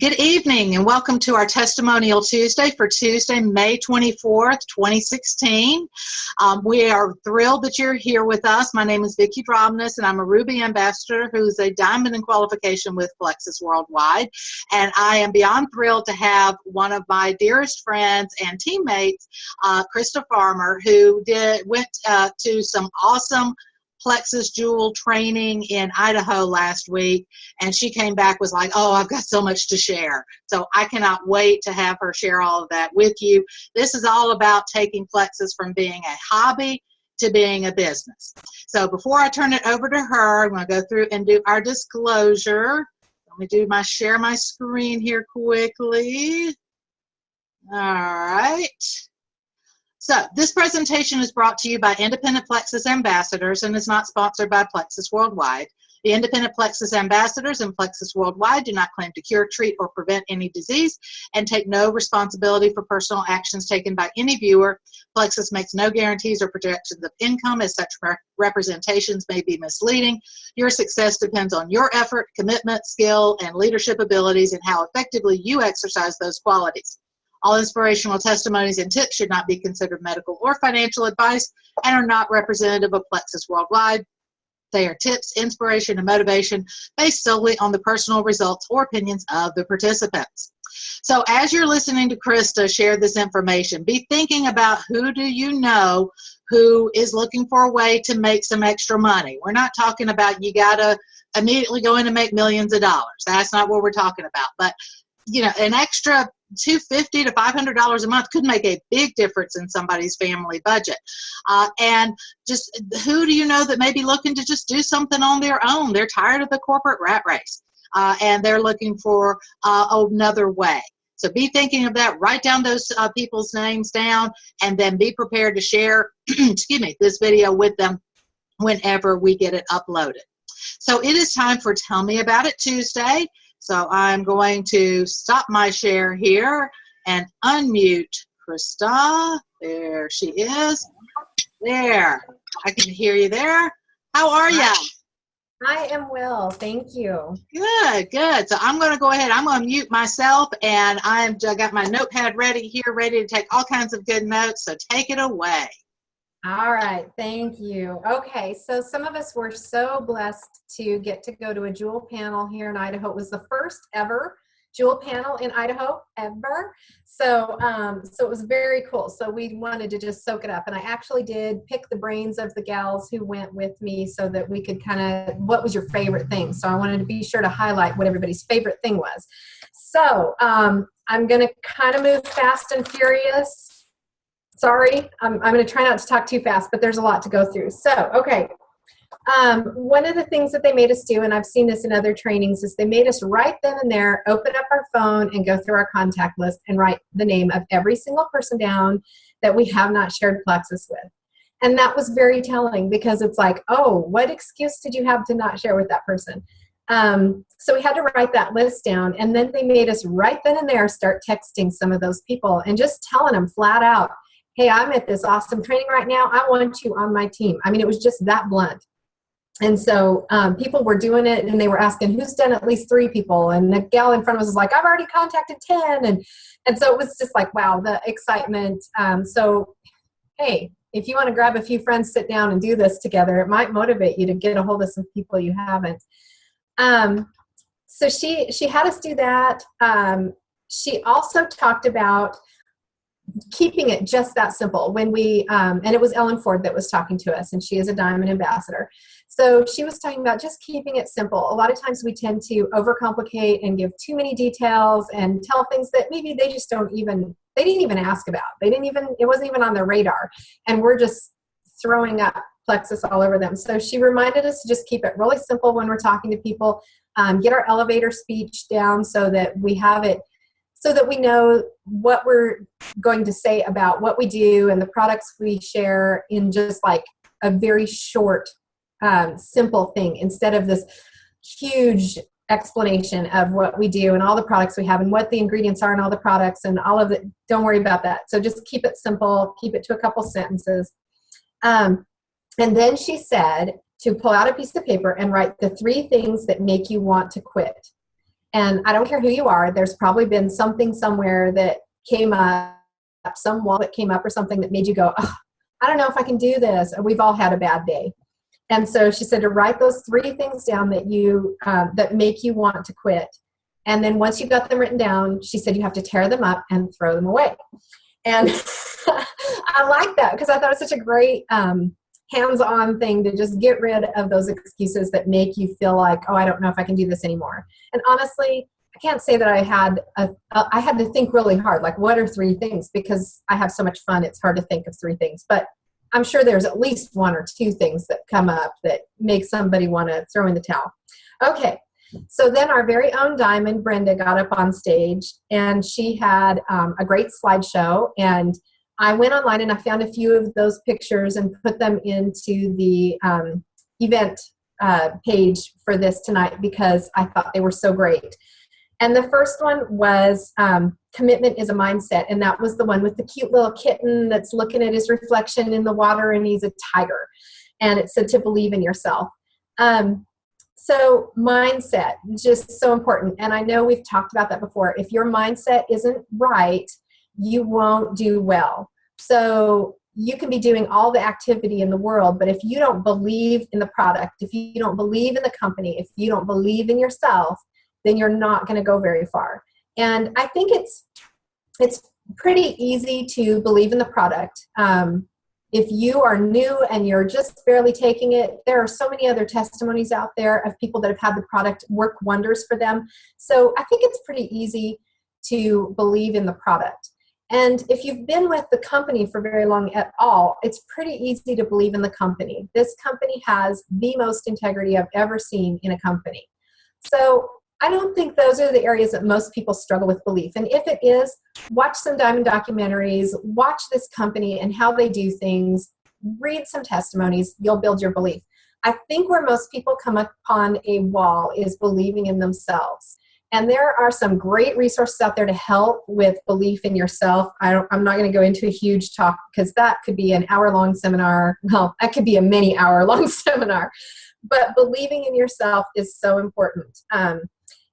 Good evening and welcome to our Testimonial Tuesday for Tuesday, May 24th, 2016. We are thrilled that you're here with us. My name is Vicki Drobness and I'm a Ruby Ambassador who's a Diamond in Qualification with Plexus Worldwide. And I am beyond thrilled to have one of my dearest friends and teammates, Christa Farmer, who went to some awesome Plexus Jewel training in Idaho last week, and she came back was like, oh, I've got so much to share. So I cannot wait to have her share all of that with you. This is all about taking Plexus from being a hobby to being a business. So before I turn it over to her, I'm going to go through and do our disclosure. Let me share my screen here quickly. All right. So this presentation is brought to you by independent Plexus ambassadors and is not sponsored by Plexus Worldwide. The independent Plexus ambassadors and Plexus Worldwide do not claim to cure, treat, or prevent any disease and take no responsibility for personal actions taken by any viewer. Plexus makes no guarantees or projections of income, as such representations may be misleading. Your success depends on your effort, commitment, skill, and leadership abilities and how effectively you exercise those qualities. All inspirational testimonies and tips should not be considered medical or financial advice and are not representative of Plexus Worldwide. They are tips, inspiration, and motivation based solely on the personal results or opinions of the participants. So as you're listening to Christa share this information, be thinking about who do you know who is looking for a way to make some extra money. We're not talking about you got to immediately go in and make millions of dollars. That's not what we're talking about. But you know, an extra $250 to $500 a month could make a big difference in somebody's family budget. And just who do you know that may be looking to just do something on their own? They're tired of the corporate rat race, and they're looking for another way. So be thinking of that. Write down those people's names down, and then be prepared to share excuse me, this video with them whenever we get it uploaded. So it is time for Tell Me About It Tuesday. So I'm going to stop my share here and unmute Christa. There she is. There. I can hear you there. How are you? I am well. Thank you. Good, good. So I'm going to go ahead. I'm going to mute myself, and I got my notepad ready here, ready to take all kinds of good notes. So take it away. All right, thank you. Okay, so some of us were so blessed to get to go to a Jewel panel here in Idaho. It was the first ever Jewel panel in Idaho ever. So it was very cool. So we wanted to just soak it up. And I actually did pick the brains of the gals who went with me so that we could kind of, what was your favorite thing? So I wanted to be sure to highlight what everybody's favorite thing was. So I'm going to kind of move fast and furious. Sorry, I'm going to try not to talk too fast, but there's a lot to go through. So, okay. One of the things that they made us do, and I've seen this in other trainings, is they made us right then and there open up our phone and go through our contact list and write the name of every single person down that we have not shared Plexus with. And that was very telling because it's like, oh, what excuse did you have to not share with that person? So we had to write that list down, and then they made us right then and there start texting some of those people and just telling them flat out, hey, I'm at this awesome training right now. I want you on my team. I mean, it was just that blunt. And so people were doing it, and they were asking, who's done at least 3 people? And the gal in front of us was like, I've already contacted 10. And so it was just like, wow, the excitement. So, hey, if you want to grab a few friends, sit down and do this together, it might motivate you to get a hold of some people you haven't. So she had us do that. She also talked about keeping it just that simple. When we, and it was Ellen Ford that was talking to us, and she is a Diamond Ambassador. So she was talking about just keeping it simple. A lot of times we tend to overcomplicate and give too many details and tell things that maybe they just they didn't even ask about. It wasn't even on their radar. And we're just throwing up Plexus all over them. So she reminded us to just keep it really simple when we're talking to people, get our elevator speech down so that we have it, so that we know what we're going to say about what we do and the products we share in just like a very short, simple thing, instead of this huge explanation of what we do and all the products we have and what the ingredients are in all the products and all of it. Don't worry about that. So just keep it simple, keep it to a couple sentences. And then she said to pull out a piece of paper and write the 3 things that make you want to quit. And I don't care who you are, there's probably been something somewhere that came up, some wall that came up or something that made you go, oh, I don't know if I can do this. We've all had a bad day. And so she said to write those 3 things down that that make you want to quit. And then once you got them written down, she said you have to tear them up and throw them away. And I like that because I thought it was such a great hands-on thing to just get rid of those excuses that make you feel like, oh, I don't know if I can do this anymore. And honestly, I can't say that I had to think really hard, like what are 3 things? Because I have so much fun, it's hard to think of 3 things. But I'm sure there's at least 1 or 2 things that come up that make somebody want to throw in the towel. Okay, so then our very own Diamond, Brenda, got up on stage, and she had a great slideshow, and I went online and I found a few of those pictures and put them into the event page for this tonight because I thought they were so great. And the first one was commitment is a mindset, and that was the one with the cute little kitten that's looking at his reflection in the water, and he's a tiger. And it said to believe in yourself. So mindset, just so important. And I know we've talked about that before. If your mindset isn't right, you won't do well. So you can be doing all the activity in the world, but if you don't believe in the product, if you don't believe in the company, if you don't believe in yourself, then you're not going to go very far. And I think it's pretty easy to believe in the product. If you are new and you're just barely taking it, there are so many other testimonies out there of people that have had the product work wonders for them. So I think it's pretty easy to believe in the product. And if you've been with the company for very long at all, it's pretty easy to believe in the company. This company has the most integrity I've ever seen in a company. So I don't think those are the areas that most people struggle with belief. And if it is, watch some Diamond documentaries, watch this company and how they do things, read some testimonies, you'll build your belief. I think where most people come upon a wall is believing in themselves. And there are some great resources out there to help with belief in yourself. I'm not going to go into a huge talk because that could be an hour-long seminar. Well, that could be a many hour-long seminar. But believing in yourself is so important.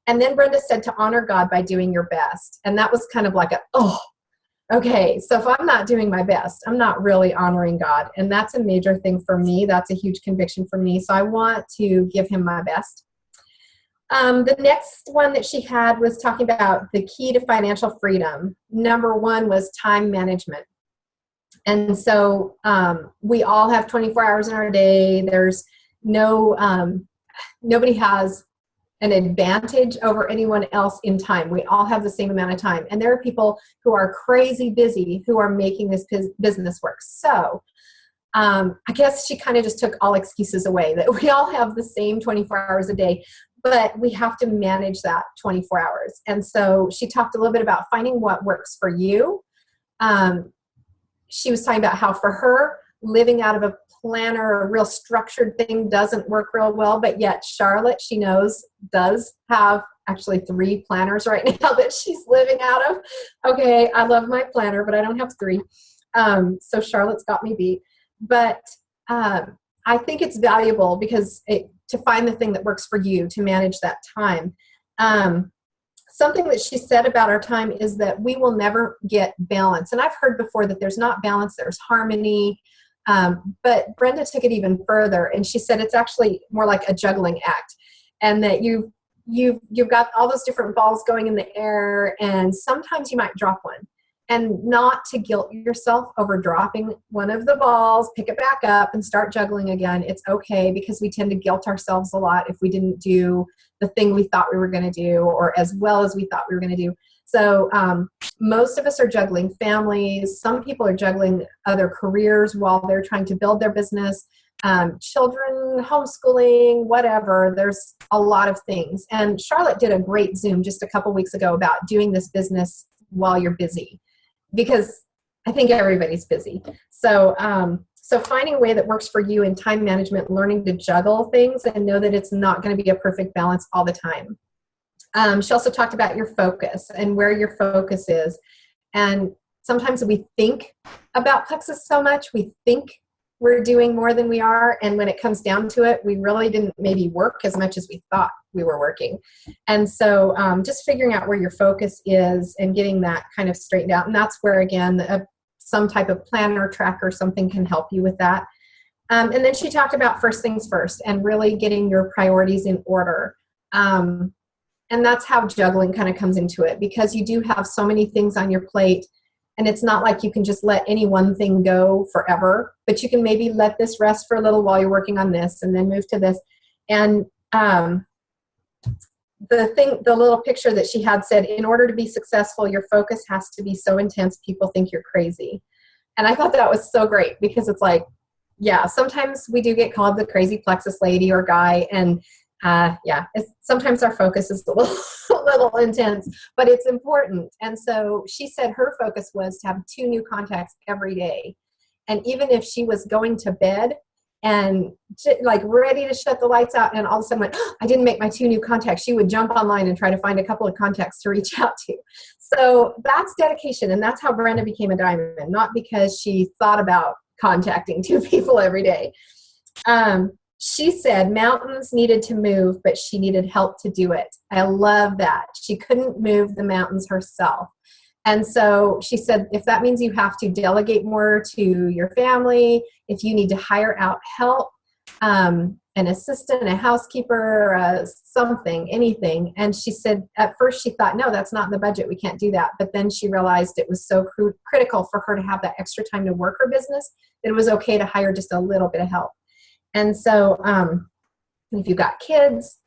And then Brenda said to honor God by doing your best. And that was kind of like okay, so if I'm not doing my best, I'm not really honoring God. And that's a major thing for me. That's a huge conviction for me. So I want to give him my best. The next one that she had was talking about the key to financial freedom. Number 1 was time management. And so we all have 24 hours in our day. There's nobody has an advantage over anyone else in time. We all have the same amount of time. And there are people who are crazy busy who are making this business work. So I guess she kind of just took all excuses away, that we all have the same 24 hours a day, but we have to manage that 24 hours. And so she talked a little bit about finding what works for you. She was talking about how for her, living out of a planner, a real structured thing doesn't work real well, but yet Charlotte, she knows, does have actually 3 planners right now that she's living out of. Okay, I love my planner, but I don't have 3. So Charlotte's got me beat. But I think it's valuable because to find the thing that works for you, to manage that time. Something that she said about our time is that we will never get balance. And I've heard before that there's not balance, there's harmony. But Brenda took it even further, and she said it's actually more like a juggling act, and that you've got all those different balls going in the air, and sometimes you might drop one. And not to guilt yourself over dropping one of the balls, pick it back up and start juggling again. It's okay, because we tend to guilt ourselves a lot if we didn't do the thing we thought we were going to do or as well as we thought we were going to do. So most of us are juggling families. Some people are juggling other careers while they're trying to build their business. Children, homeschooling, whatever. There's a lot of things. And Charlotte did a great Zoom just a couple weeks ago about doing this business while you're busy, because I think everybody's busy. So so finding a way that works for you in time management, learning to juggle things and know that it's not going to be a perfect balance all the time. She also talked about your focus and where your focus is. And sometimes we think about Plexus so much. We think we're doing more than we are. And when it comes down to it, we really didn't maybe work as much as we thought we were working. And so just figuring out where your focus is and getting that kind of straightened out. And that's where, again, some type of planner, tracker, something can help you with that. And then she talked about first things first and really getting your priorities in order. And that's how juggling kind of comes into it, because you do have so many things on your plate. And it's not like you can just let any one thing go forever, but you can maybe let this rest for a little while you're working on this and then move to this. And the little picture that she had said, in order to be successful, your focus has to be so intense people think you're crazy. And I thought that was so great, because it's like, yeah, sometimes we do get called the crazy Plexus lady or guy. And sometimes our focus is a little intense, but it's important. And so she said her focus was to have 2 new contacts every day. And even if she was going to bed and like ready to shut the lights out, and all of a sudden went, oh, I didn't make my 2 new contacts, she would jump online and try to find a couple of contacts to reach out to. So that's dedication. And that's how Brenda became a diamond, not because she thought about contacting 2 people every day. She said mountains needed to move, but she needed help to do it. I love that. She couldn't move the mountains herself. And so she said, if that means you have to delegate more to your family, if you need to hire out help, an assistant, a housekeeper, something, anything. And she said, at first she thought, no, that's not in the budget. We can't do that. But then she realized it was so critical for her to have that extra time to work her business that it was okay to hire just a little bit of help. And so if you've got kids,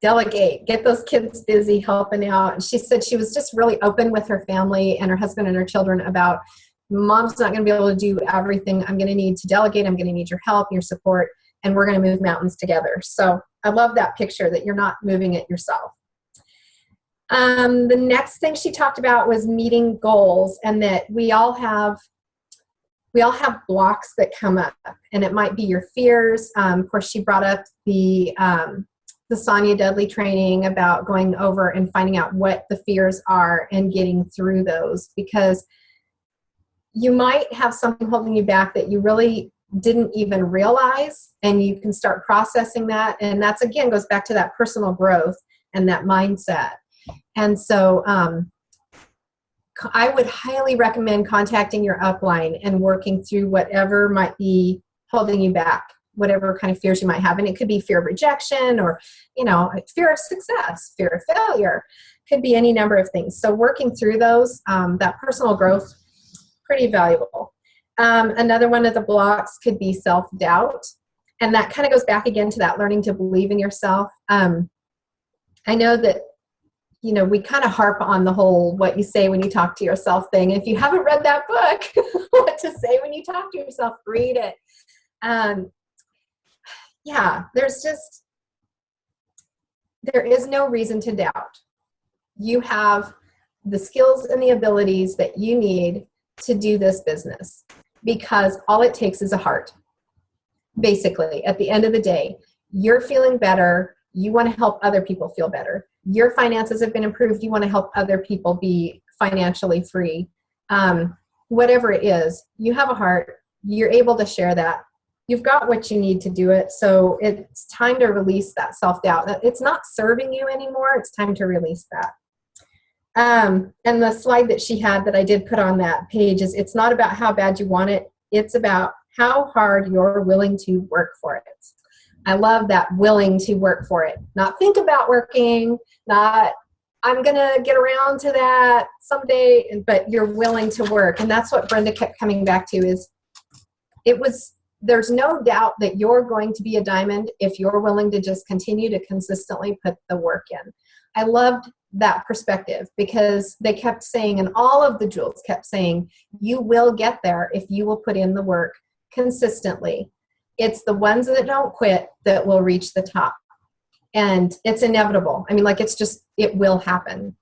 delegate, get those kids busy helping out. And she said she was just really open with her family and her husband and her children about, mom's not going to be able to do everything. I'm going to need to delegate. I'm going to need your help, your support, and we're going to move mountains together. So I love that picture that you're not moving it yourself. The next thing she talked about was meeting goals, and that we all have blocks that come up, and it might be your fears. Of course, she brought up the Sonia Dudley training about going over and finding out what the fears are and getting through those, because you might have something holding you back that you really didn't even realize, and you can start processing that. And that's, again, goes back to that personal growth and that mindset. And so I would highly recommend contacting your upline and working through whatever might be holding you back, whatever kind of fears you might have. And it could be fear of rejection, or, fear of success, fear of failure, could be any number of things. So working through those, that personal growth, pretty valuable. Another one of the blocks could be self-doubt. And that kind of goes back again to that learning to believe in yourself. I know that we kind of harp on the whole what you say when you talk to yourself thing. If you haven't read that book, What to Say When You Talk to Yourself, read it. There is no reason to doubt. You have the skills and the abilities that you need to do this business, because all it takes is a heart. Basically, at the end of the day, you're feeling better. You want to help other people feel better. Your finances have been improved. You want to help other people be financially free. Whatever it is, you have a heart. You're able to share that. You've got what you need to do it. So it's time to release that self-doubt. It's not serving you anymore. It's time to release that. And the slide that she had that I did put on that page is, it's not about how bad you want it. It's about how hard you're willing to work for it. I love that, willing to work for it. Not think about working, not I'm going to get around to that someday, but you're willing to work. And that's what Brenda kept coming back to, is there's no doubt that you're going to be a diamond if you're willing to just continue to consistently put the work in. I loved that perspective, because they kept saying, and all of the jewels kept saying, you will get there if you will put in the work consistently. It's the ones that don't quit that will reach the top. And it's inevitable. I mean, it will happen.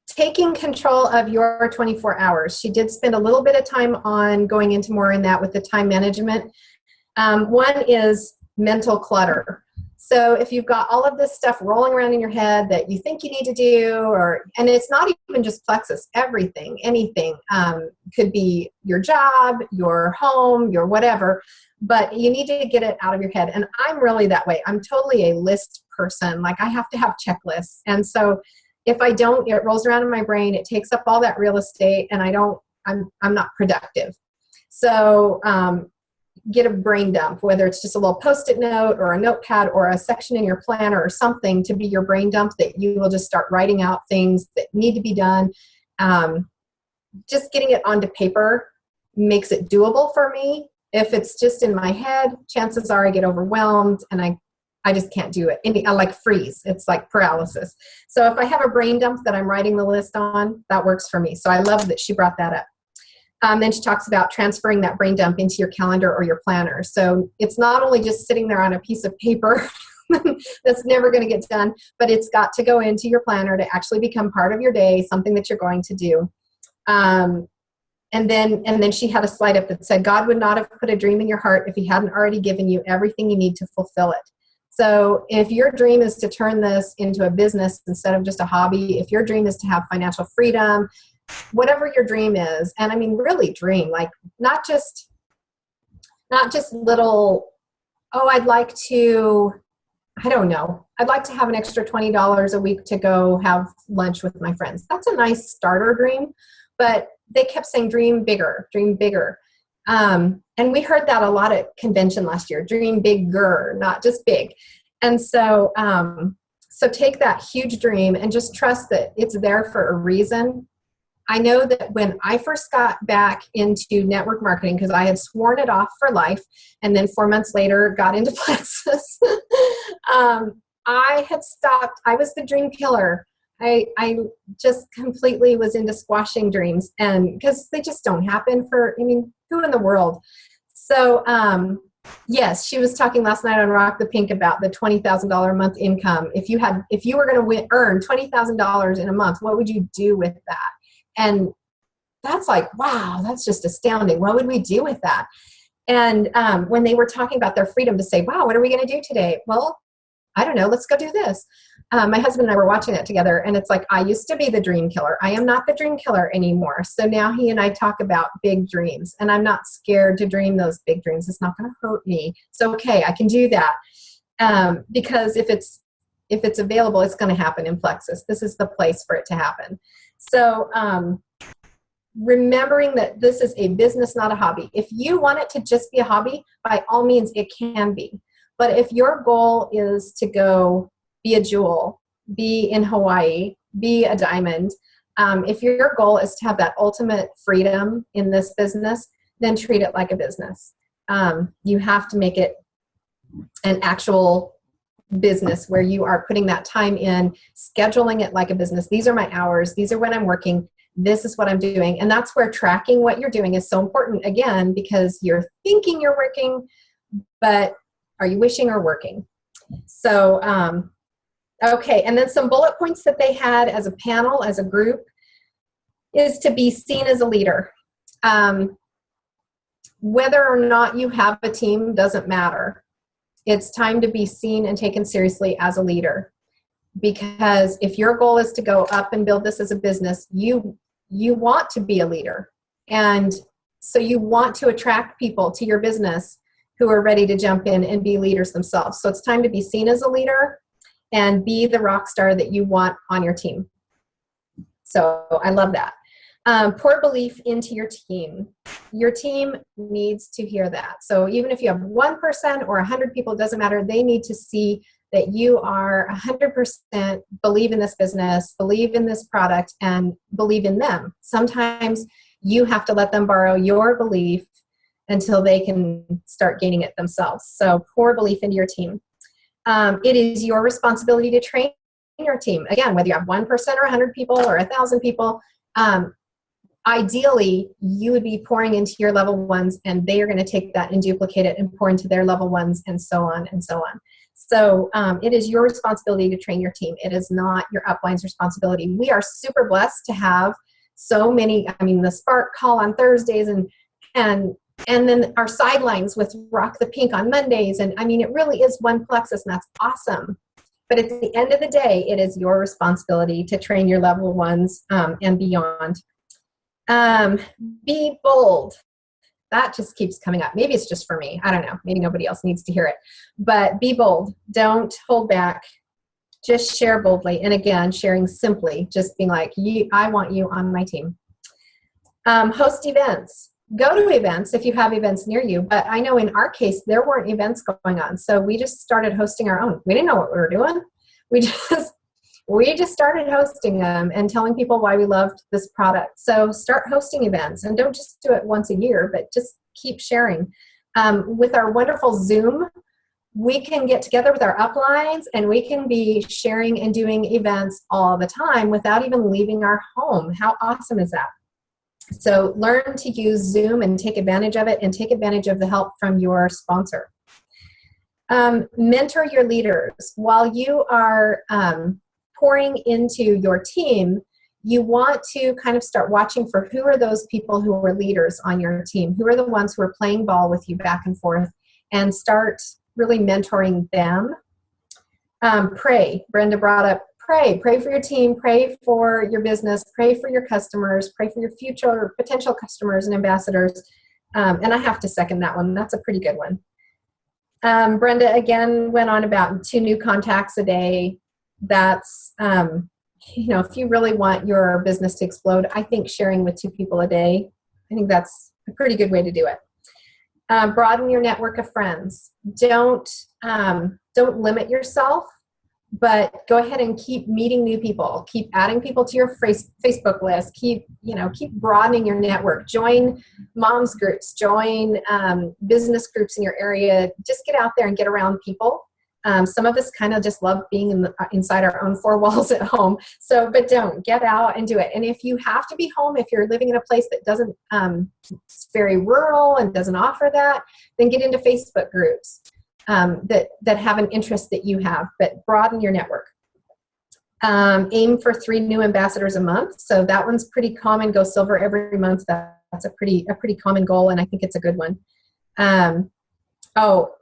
Taking control of your 24 hours. She did spend a little bit of time on going into more in that with the time management. One is mental clutter. So if you've got all of this stuff rolling around in your head that you think you need to do, and it's not even just Plexus, everything, anything, could be your job, your home, your whatever, but you need to get it out of your head. And I'm really that way. I'm totally a list person. Like, I have to have checklists. And so if I don't, it rolls around in my brain, it takes up all that real estate, and I'm not productive. So, get a brain dump, whether it's just a little Post-it note or a notepad or a section in your planner or something to be your brain dump that you will just start writing out things that need to be done. Just getting it onto paper makes it doable for me. If it's just in my head, chances are I get overwhelmed and I just can't do it. I like freeze. It's like paralysis. So if I have a brain dump that I'm writing the list on, that works for me. So I love that she brought that up. Then she talks about transferring that brain dump into your calendar or your planner. So it's not only just sitting there on a piece of paper that's never going to get done, but it's got to go into your planner to actually become part of your day, something that you're going to do. And then she had a slide up that said, God would not have put a dream in your heart if he hadn't already given you everything you need to fulfill it. So if your dream is to turn this into a business instead of just a hobby, if your dream is to have financial freedom, whatever your dream is, and I mean really dream, like not just little, oh, I'd like to have an extra $20 a week to go have lunch with my friends. That's a nice starter dream, but they kept saying dream bigger, dream bigger. And we heard that a lot at convention last year, dream bigger, not just big. And so, so take that huge dream and just trust that it's there for a reason. I know that when I first got back into network marketing, because I had sworn it off for life, and then 4 months later got into Plexus, I had stopped. I was the dream killer. I just completely was into squashing dreams, and because they just don't happen who in the world? So, yes, she was talking last night on Rock the Pink about the $20,000 a month income. If you were going to earn $20,000 in a month, what would you do with that? And that's like, wow, that's just astounding. What would we do with that? And when they were talking about their freedom to say, wow, what are we going to do today? Well, I don't know. Let's go do this. My husband and I were watching that together, and it's like, I used to be the dream killer. I am not the dream killer anymore. So now he and I talk about big dreams, and I'm not scared to dream those big dreams. It's not going to hurt me. It's okay. I can do that. Because if it's available, it's going to happen in Plexus. This is the place for it to happen. So remembering that this is a business, not a hobby. If you want it to just be a hobby, by all means, it can be. But if your goal is to go be a jewel, be in Hawaii, be a diamond, if your goal is to have that ultimate freedom in this business, then treat it like a business. You have to make it an actual business where you are putting that time in, scheduling it like a business. These are my hours. These are when I'm working. This is what I'm doing. And that's where tracking what you're doing is so important, again, because you're thinking you're working, but are you wishing or working? So, okay. And then some bullet points that they had as a panel, as a group, is to be seen as a leader. Whether or not you have a team doesn't matter. It's time to be seen and taken seriously as a leader. Because if your goal is to go up and build this as a business, you want to be a leader. And so you want to attract people to your business who are ready to jump in and be leaders themselves. So it's time to be seen as a leader and be the rock star that you want on your team. So I love that. Pour belief into your team. Your team needs to hear that. So even if you have 1% or 100 people, it doesn't matter. They need to see that you are 100% believe in this business, believe in this product, and believe in them. Sometimes you have to let them borrow your belief until they can start gaining it themselves. So pour belief into your team. It is your responsibility to train your team. Again, whether you have 1% or 100 people or 1,000 people, ideally, you would be pouring into your level ones, and they are going to take that and duplicate it and pour into their level ones, and so on and so on. So it is your responsibility to train your team. It is not your upline's responsibility. We are super blessed to have so many, the Spark call on Thursdays, and And then our sidelines with Rock the Pink on Mondays. And I mean, it really is one Plexus, and that's awesome. But at the end of the day, it is your responsibility to train your level ones and beyond. Be bold. That just keeps coming up. Maybe it's just for me. I don't know. Maybe nobody else needs to hear it. But be bold. Don't hold back. Just share boldly. And again, sharing simply, just being like, I want you on my team. Host events. Go to events if you have events near you. But I know in our case, there weren't events going on. So we just started hosting our own. We didn't know what we were doing. We just started hosting them and telling people why we loved this product. So start hosting events, and don't just do it once a year, but just keep sharing. With our wonderful Zoom, we can get together with our uplines and we can be sharing and doing events all the time without even leaving our home. How awesome is that? So learn to use Zoom and take advantage of it, and take advantage of the help from your sponsor. Mentor your leaders. While you are pouring into your team, you want to kind of start watching for who are those people who are leaders on your team, who are the ones who are playing ball with you back and forth, and start really mentoring them. Pray. Brenda brought up pray. Pray for your team, pray for your business, pray for your customers, pray for your future potential customers and ambassadors. And I have to second that one. That's a pretty good one. Brenda again went on about 2 new contacts a day. That's, if you really want your business to explode, I think sharing with 2 people a day, I think that's a pretty good way to do it. Broaden your network of friends. Don't limit yourself, but go ahead and keep meeting new people. Keep adding people to your Facebook list. Keep broadening your network. Join moms groups. Join business groups in your area. Just get out there and get around people. Some of us kind of just love being inside our own 4 walls at home. So, but don't get out and do it. And if you have to be home, if you're living in a place that doesn't, it's very rural and doesn't offer that, then get into Facebook groups that have an interest that you have, but broaden your network. Aim for 3 new ambassadors a month. So that one's pretty common. Go silver every month. That's a pretty common goal, and I think it's a good one.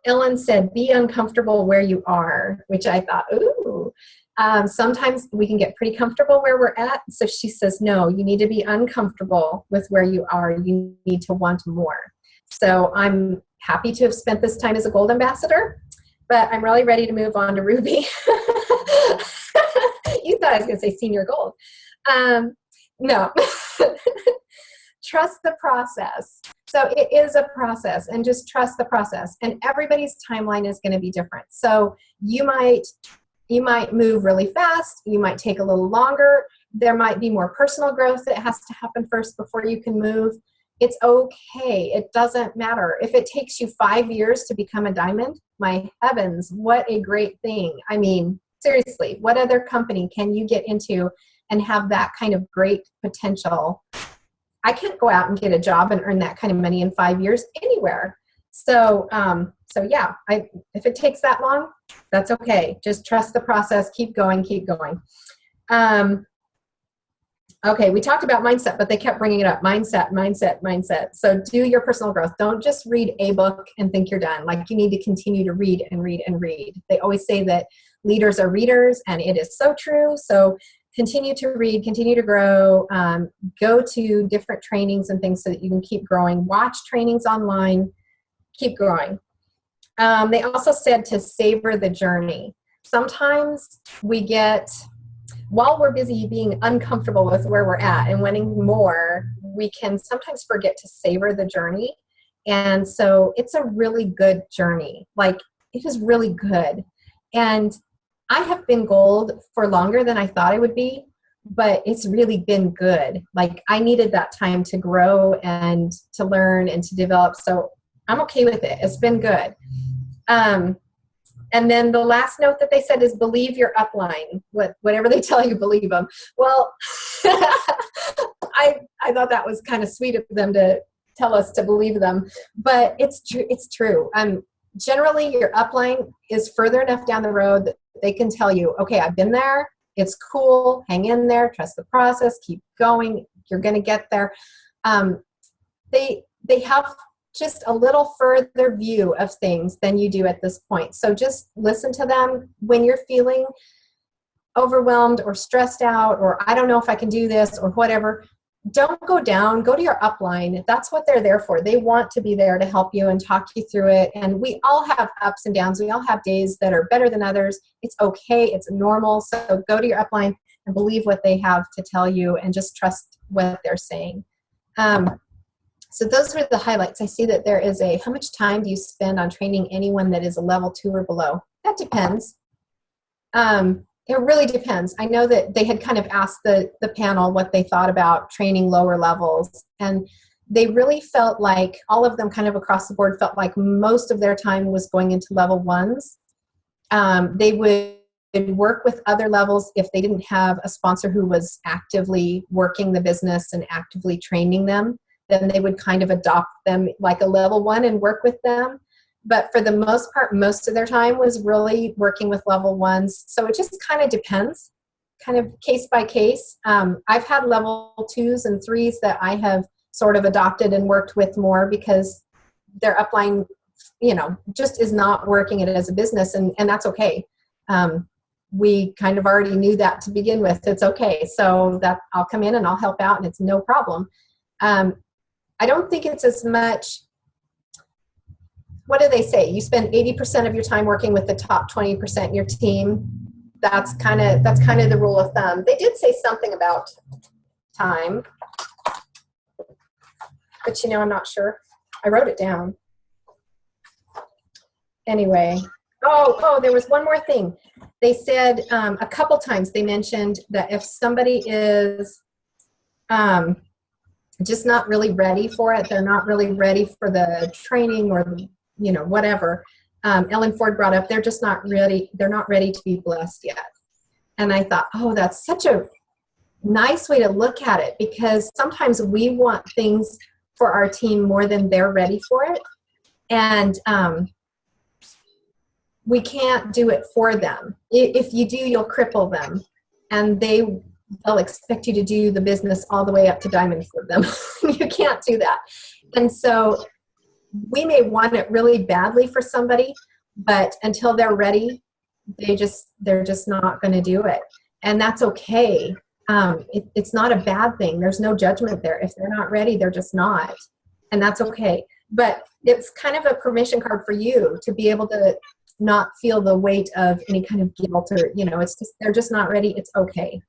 Ellen said, be uncomfortable where you are, which I thought, ooh. Sometimes we can get pretty comfortable where we're at. So she says, no, you need to be uncomfortable with where you are. You need to want more. So I'm happy to have spent this time as a gold ambassador, but I'm really ready to move on to ruby. You thought I was going to say senior gold. No. Trust the process. So it is a process, and just trust the process. And everybody's timeline is going to be different. So you might move really fast. You might take a little longer. There might be more personal growth that has to happen first before you can move. It's okay. It doesn't matter. If it takes you 5 years to become a diamond, my heavens, what a great thing. I mean, seriously, what other company can you get into and have that kind of great potential? I can't go out and get a job and earn that kind of money in 5 years anywhere. So yeah, if it takes that long, that's okay. Just trust the process. Keep going, keep going. Okay, we talked about mindset, but they kept bringing it up. Mindset, mindset, mindset. So do your personal growth. Don't just read a book and think you're done. Like, you need to continue to read and read and read. They always say that leaders are readers, and it is so true. So continue to read, continue to grow, go to different trainings and things so that you can keep growing. Watch trainings online, keep growing. They also said to savor the journey. Sometimes while we're busy being uncomfortable with where we're at and wanting more, we can sometimes forget to savor the journey. And so it's a really good journey. Like, it is really good. And I have been gold for longer than I thought I would be, but it's really been good. Like, I needed that time to grow and to learn and to develop. So I'm okay with it. It's been good. And then the last note that they said is believe your upline. Whatever they tell you, believe them. Well, I thought that was kind of sweet of them to tell us to believe them, but it's true. It's true. Generally, your upline is further enough down the road that they can tell you, okay, I've been there. It's cool. Hang in there. Trust the process. Keep going. You're going to get there. They have just a little further view of things than you do at this point. So just listen to them when you're feeling overwhelmed or stressed out, or I don't know if I can do this or whatever. Don't go down, go to your upline. That's what they're there for. They want to be there to help you and talk you through it. And we all have ups and downs. We all have days that are better than others. It's okay. It's normal. So go to your upline and believe what they have to tell you and just trust what they're saying. So those were the highlights. I see that there is how much time do you spend on training anyone that is a level 2 or below? That depends. It really depends. I know that they had kind of asked the panel what they thought about training lower levels, and they really felt like all of them kind of across the board felt like most of their time was going into level 1s. They would work with other levels if they didn't have a sponsor who was actively working the business and actively training them. Then they would kind of adopt them like a level 1 and work with them. But for the most part, most of their time was really working with level 1s. So it just kind of depends, kind of case by case. I've had level 2s and 3s that I have sort of adopted and worked with more because their upline, just is not working it as a business, and that's okay. We kind of already knew that to begin with. It's okay. So that I'll come in and I'll help out, and it's no problem. I don't think it's as much. What do they say? You spend 80% of your time working with the top 20% in your team. That's kind of the rule of thumb. They did say something about time, but I'm not sure. I wrote it down. Anyway, there was one more thing. They said a couple times they mentioned that if somebody is just not really ready for it, they're not really ready for the training or whatever. Ellen Ford brought up, they're just not ready. They're not ready to be blessed yet. And I thought, that's such a nice way to look at it, because sometimes we want things for our team more than they're ready for it. And we can't do it for them. If you do, you'll cripple them, and they'll expect you to do the business all the way up to diamond for them. You can't do that. And so we may want it really badly for somebody, but until they're ready, they're just not going to do it. And that's okay. It's not a bad thing. There's no judgment there. If they're not ready, they're just not. And that's okay. But it's kind of a permission card for you to be able to not feel the weight of any kind of guilt or, it's just, they're just not ready. It's okay.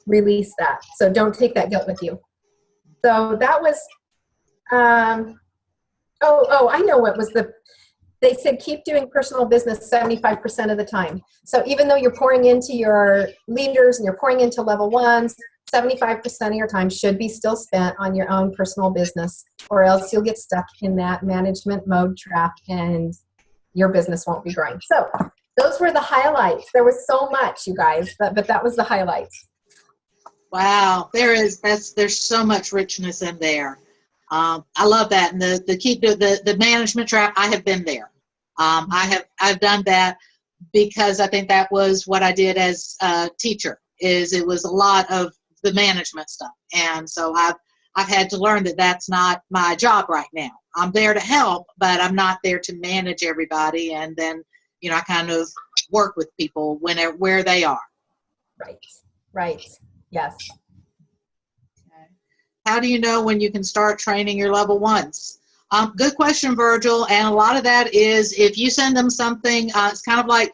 Release that. So don't take that guilt with you. So that was, I know what was they said keep doing personal business 75% of the time. So even though you're pouring into your leaders and you're pouring into level 1s, 75% of your time should be still spent on your own personal business, or else you'll get stuck in that management mode trap and your business won't be growing. So those were the highlights. There was so much, you guys, but that was the highlights. Wow, there's so much richness in there. I love that. And the management trap, I have been there. I've done that because I think that was what I did as a teacher. It was a lot of the management stuff, and so I've had to learn that that's not my job right now. I'm there to help, but I'm not there to manage everybody. And then I kind of work with people where they are. Right. Yes. How do you know when you can start training your level 1s? Good question, Virgil. And a lot of that is if you send them something, it's kind of like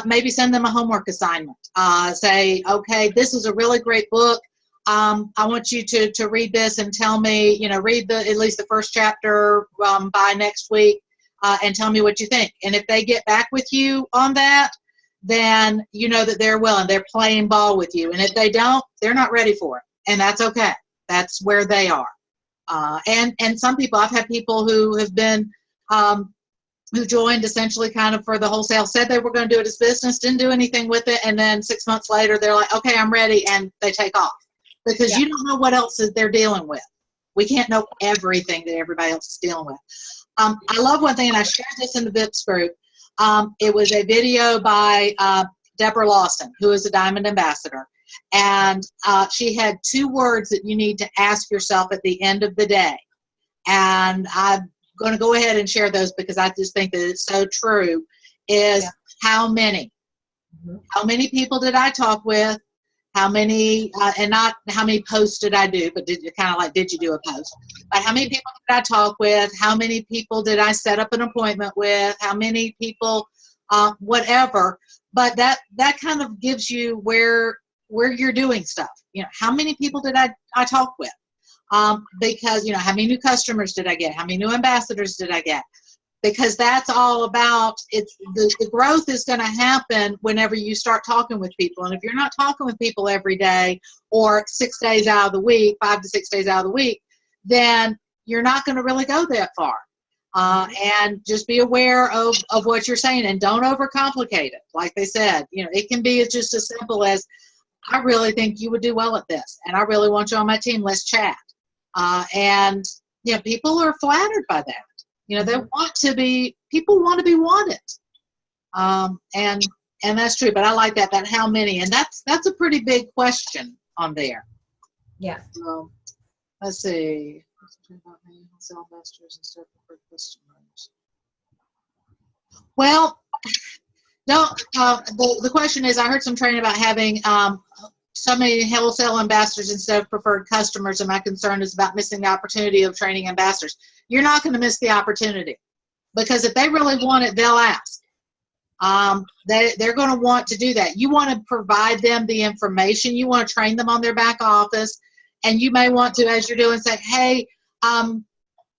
maybe send them a homework assignment. Say, okay, this is a really great book. I want you to read this and tell me, read at least the first chapter by next week and tell me what you think. And if they get back with you on that, then you know that they're willing. They're playing ball with you. And if they don't, they're not ready for it. And that's okay. That's where they are. And some people, I've had people who have been, who joined essentially kind of for the wholesale, said they were going to do it as business, didn't do anything with it. And then 6 months later, they're like, okay, I'm ready. And they take off because you don't know what else they're dealing with. We can't know everything that everybody else is dealing with. I love one thing, and I shared this in the VIPS group. It was a video by Deborah Lawson, who is a Diamond Ambassador. And she had 2 words that you need to ask yourself at the end of the day. And going to go ahead and share those because I just think that it's so true, is how many. How many people did I talk with? How many, and not how many posts did I do, but did you do a post? But how many people did I talk with? How many people did I set up an appointment with? How many people, whatever. But that kind of gives you where you're doing stuff. How many people did I talk with? Because, how many new customers did I get? How many new ambassadors did I get? Because that's all about, the growth is going to happen whenever you start talking with people. And if you're not talking with people every day or 6 days out of the week, 5 to 6 days out of the week, then you're not going to really go that far. And just be aware of what you're saying and don't overcomplicate it. Like they said, it can be just as simple as, I really think you would do well at this, and I really want you on my team. Let's chat. And people are flattered by that. People want to be wanted. And that's true, but I like that how many, and that's a pretty big question on there. Yeah. Let's see. Well, the question is, I heard some training about having so many wholesale ambassadors instead of preferred customers, and my concern is about missing the opportunity of training ambassadors. You're not going to miss the opportunity, because if they really want it, they'll ask. They're going to want to do that. You want to provide them the information. You want to train them on their back office, and you may want to, as you're doing, say, hey,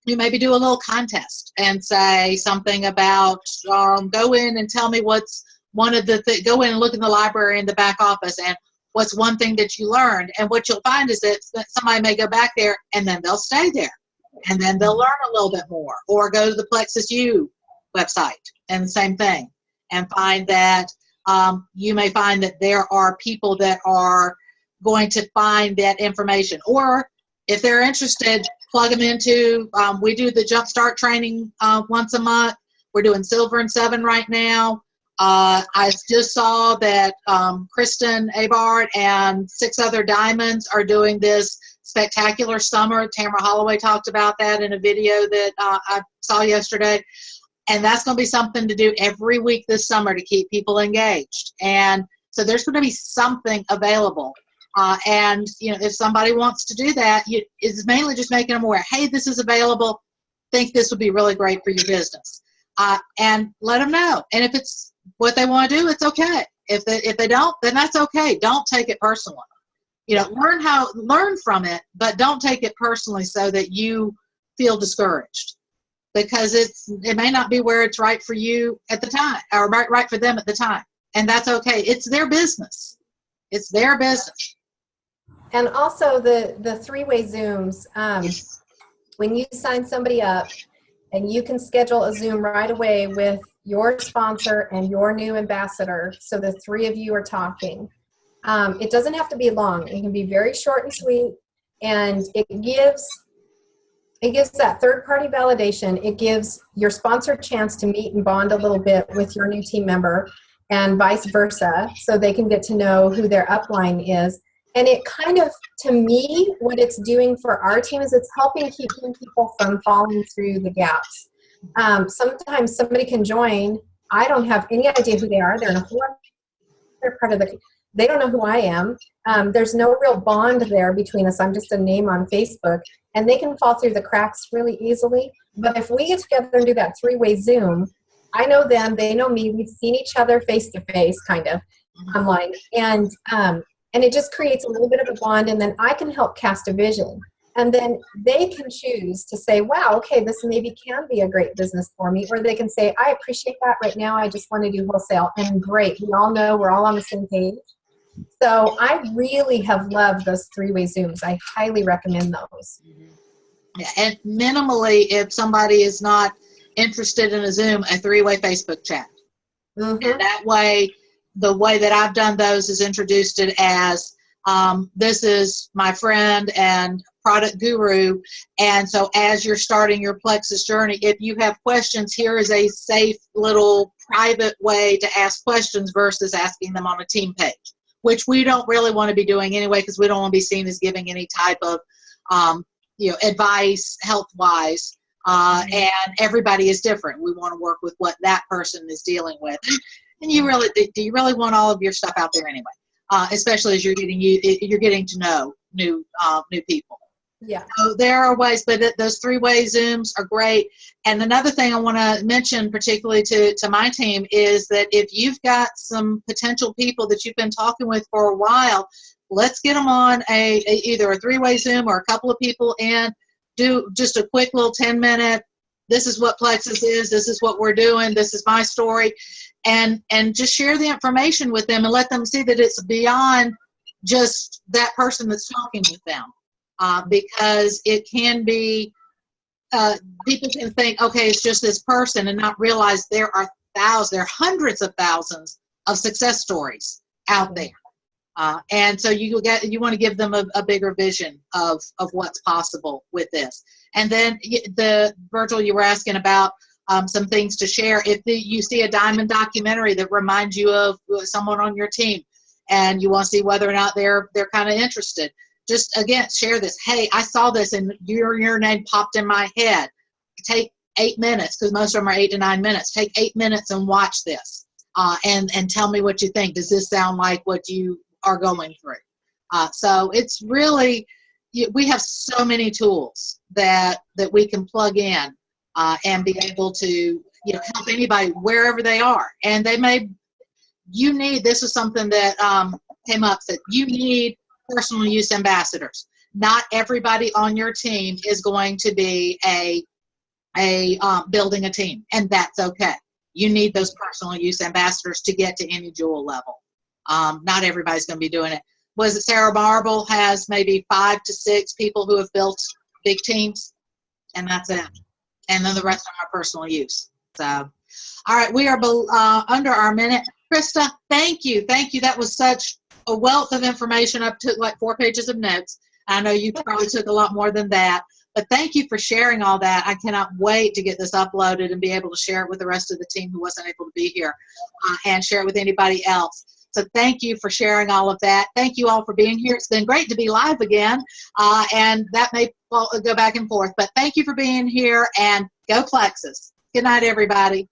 you maybe do a little contest and say something about, go in and tell me what's one of the go in and look in the library in the back office, and what's one thing that you learned. And what you'll find is that somebody may go back there and then they'll stay there, and then they'll learn a little bit more, or go to the Plexus U website and the same thing, and find that you may find that there are people that are going to find that information. Or if they're interested, plug them into, we do the Jumpstart training once a month. We're doing Silver and 7 right now. I just saw that Kristen Abard and 6 other diamonds are doing this spectacular summer. Tamara Holloway talked about that in a video that I saw yesterday. And that's going to be something to do every week this summer to keep people engaged. And so there's going to be something available. And, if somebody wants to do that, it's mainly just making them aware, hey, this is available. Think this would be really great for your business. And let them know. And if it's what they want to do, it's okay. If they don't, then that's okay. Don't take it personally. Learn from it, but don't take it personally so that you feel discouraged, because it may not be where it's right for you at the time, or right for them at the time. And that's okay. It's their business. It's their business. And also the 3-way Zooms, when you sign somebody up and you can schedule a Zoom right away with your sponsor and your new ambassador, so the 3 of you are talking. It doesn't have to be long. It can be very short and sweet, and it gives that third-party validation. It gives your sponsor a chance to meet and bond a little bit with your new team member, and vice versa, so they can get to know who their upline is. And it kind of, to me, what it's doing for our team is it's helping keeping people from falling through the gaps. Sometimes somebody can join. I don't have any idea who they are. They're in a whole other part of they don't know who I am. There's no real bond there between us. I'm just a name on Facebook, and they can fall through the cracks really easily. But if we get together and do that 3-way Zoom, I know them, they know me. We've seen each other face to face, kind of online, and it just creates a little bit of a bond. And then I can help cast a vision, and then they can choose to say, "Wow, okay, this maybe can be a great business for me," or they can say, "I appreciate that right now. I just want to do wholesale." And great, we all know we're all on the same page. So I really have loved those 3-way Zooms. I highly recommend those. Yeah, and minimally, if somebody is not interested in a Zoom, a 3-way Facebook chat. And that way, the way that I've done those is introduced it as, this is my friend and product guru. And so as you're starting your Plexus journey, if you have questions, here is a safe little private way to ask questions versus asking them on a team page, which we don't really want to be doing anyway, because we don't want to be seen as giving any type of advice health-wise. and everybody is different. We want to work with what that person is dealing with. And you really, do you really want all of your stuff out there anyway? Especially as you're getting to know new people. Yeah. So there are ways, but those 3-way Zooms are great. And another thing I want to mention, particularly to my team, is that if you've got some potential people that you've been talking with for a while, let's get them on either a 3-way Zoom or a couple of people and do just a quick little 10-minute, this is what Plexus is, this is what we're doing, this is my story, and just share the information with them and let them see that it's beyond just that person that's talking with them. Because it can be, people can think, okay, it's just this person, and not realize there are hundreds of thousands of success stories out there. And so you want to give them a bigger vision of what's possible with this. And then Virgil, you were asking about some things to share. If you see a diamond documentary that reminds you of someone on your team, and you want to see whether or not they're kind of interested, just again share this. Hey, I saw this and your name popped in my head. Take 8 minutes, because most of them are 8 to 9 minutes. Take 8 minutes and watch this, and tell me what you think. Does this sound like what you are going through? So it's really, we have so many tools that we can plug in and be able to help anybody wherever they are. And this is something that came up, that you need personal use ambassadors. Not everybody on your team is going to be building a team, and that's okay. You need those personal use ambassadors to get to any jewel level. Not everybody's going to be doing it. Was it Sarah Marble has maybe 5 to 6 people who have built big teams, and that's it. And then the rest of them are personal use. So, all right, we are under our minute. Christa, thank you. That was such a wealth of information. I took like 4 pages of notes. I know you probably took a lot more than that, but thank you for sharing all that. I cannot wait to get this uploaded and be able to share it with the rest of the team who wasn't able to be here, and share it with anybody else. So thank you for sharing all of that. Thank you all for being here. It's been great to be live again, and that may go back and forth, but thank you for being here, and go Plexus. Good night, everybody.